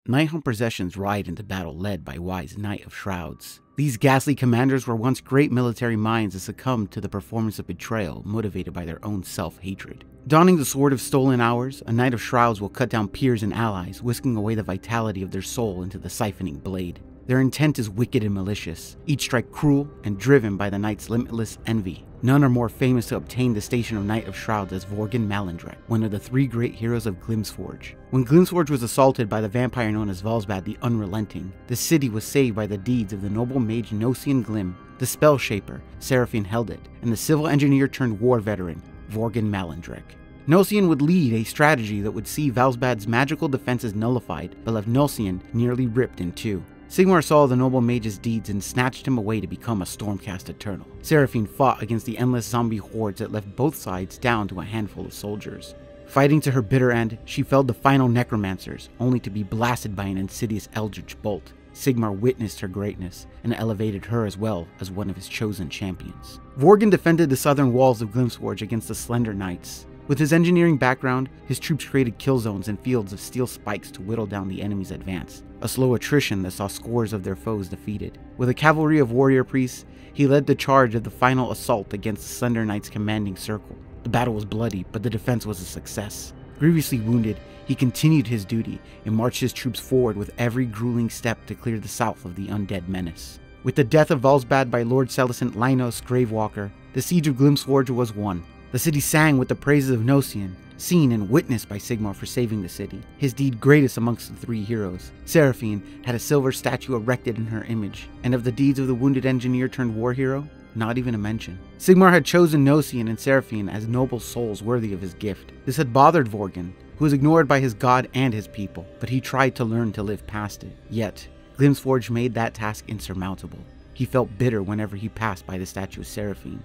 Night-Hunt processions ride into battle led by wise Knight of Shrouds. These ghastly commanders were once great military minds that succumbed to the performance of betrayal motivated by their own self-hatred. Donning the Sword of Stolen Hours, a Knight of Shrouds will cut down peers and allies, whisking away the vitality of their soul into the siphoning blade. Their intent is wicked and malicious, each strike cruel and driven by the Knight's limitless envy. None are more famous to obtain the station of Knight of Shrouds as Vorgen Malendrek, one of the three great heroes of Glimsforge. When Glimsforge was assaulted by the vampire known as Valsbad the Unrelenting, the city was saved by the deeds of the noble mage Nosian Glim, the spell shaper Seraphine Heldet, and the civil engineer turned war veteran Vorgen Malendrek. Nosian would lead a strategy that would see Valsbad's magical defenses nullified but left Nosian nearly ripped in two. Sigmar saw the noble mage's deeds and snatched him away to become a Stormcast Eternal. Seraphine fought against the endless zombie hordes that left both sides down to a handful of soldiers. Fighting to her bitter end, she felled the final necromancers, only to be blasted by an insidious eldritch bolt. Sigmar witnessed her greatness, and elevated her as well as one of his chosen champions. Vorgen defended the southern walls of Glimsforge against the Slender Knights. With his engineering background, his troops created kill zones and fields of steel spikes to whittle down the enemy's advance, a slow attrition that saw scores of their foes defeated. With a cavalry of warrior priests, he led the charge of the final assault against the Slender Knight's commanding circle. The battle was bloody, but the defense was a success. Grievously wounded, he continued his duty and marched his troops forward with every grueling step to clear the south of the undead menace. With the death of Valsbad by Lord Celicent Lynos Gravewalker, the siege of Glimsforge was won. The city sang with the praises of Nosian, seen and witnessed by Sigmar for saving the city, his deed greatest amongst the three heroes. Seraphine had a silver statue erected in her image, and of the deeds of the wounded engineer turned war hero, not even a mention. Sigmar had chosen Nosian and Seraphine as noble souls worthy of his gift. This had bothered Vorgen, who was ignored by his god and his people, but he tried to learn to live past it. Yet, Glimsforge made that task insurmountable. He felt bitter whenever he passed by the statue of Seraphine,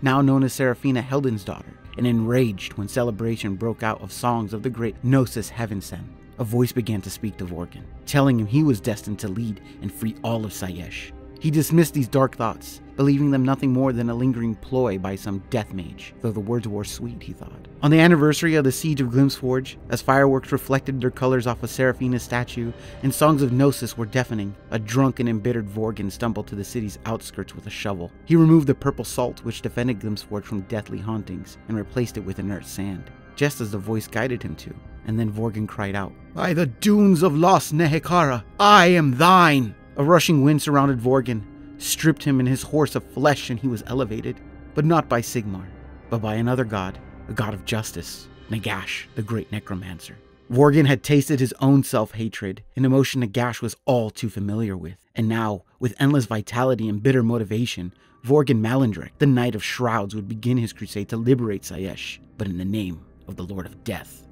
now known as Seraphina Helden's daughter, and enraged when celebration broke out of songs of the great Gnosis Heavensen. A voice began to speak to Vorgen, telling him he was destined to lead and free all of Sayesh. He dismissed these dark thoughts, believing them nothing more than a lingering ploy by some death mage, though the words were sweet, he thought. On the anniversary of the siege of Glimsforge, as fireworks reflected their colors off of Seraphina's statue and songs of Gnosis were deafening, a drunk and embittered Vorgen stumbled to the city's outskirts with a shovel. He removed the purple salt which defended Glimsforge from deathly hauntings and replaced it with inert sand, just as the voice guided him to. And then Vorgen cried out, "By the dunes of lost Nehekara, I am thine!" A rushing wind surrounded Vorgen, stripped him and his horse of flesh, and he was elevated, but not by Sigmar, but by another god, a god of justice, Nagash, the great necromancer. Vorgen had tasted his own self-hatred, an emotion Nagash was all too familiar with, and now, with endless vitality and bitter motivation, Vorgen Malendrek, the Knight of Shrouds, would begin his crusade to liberate Sayesh, but in the name of the Lord of Death.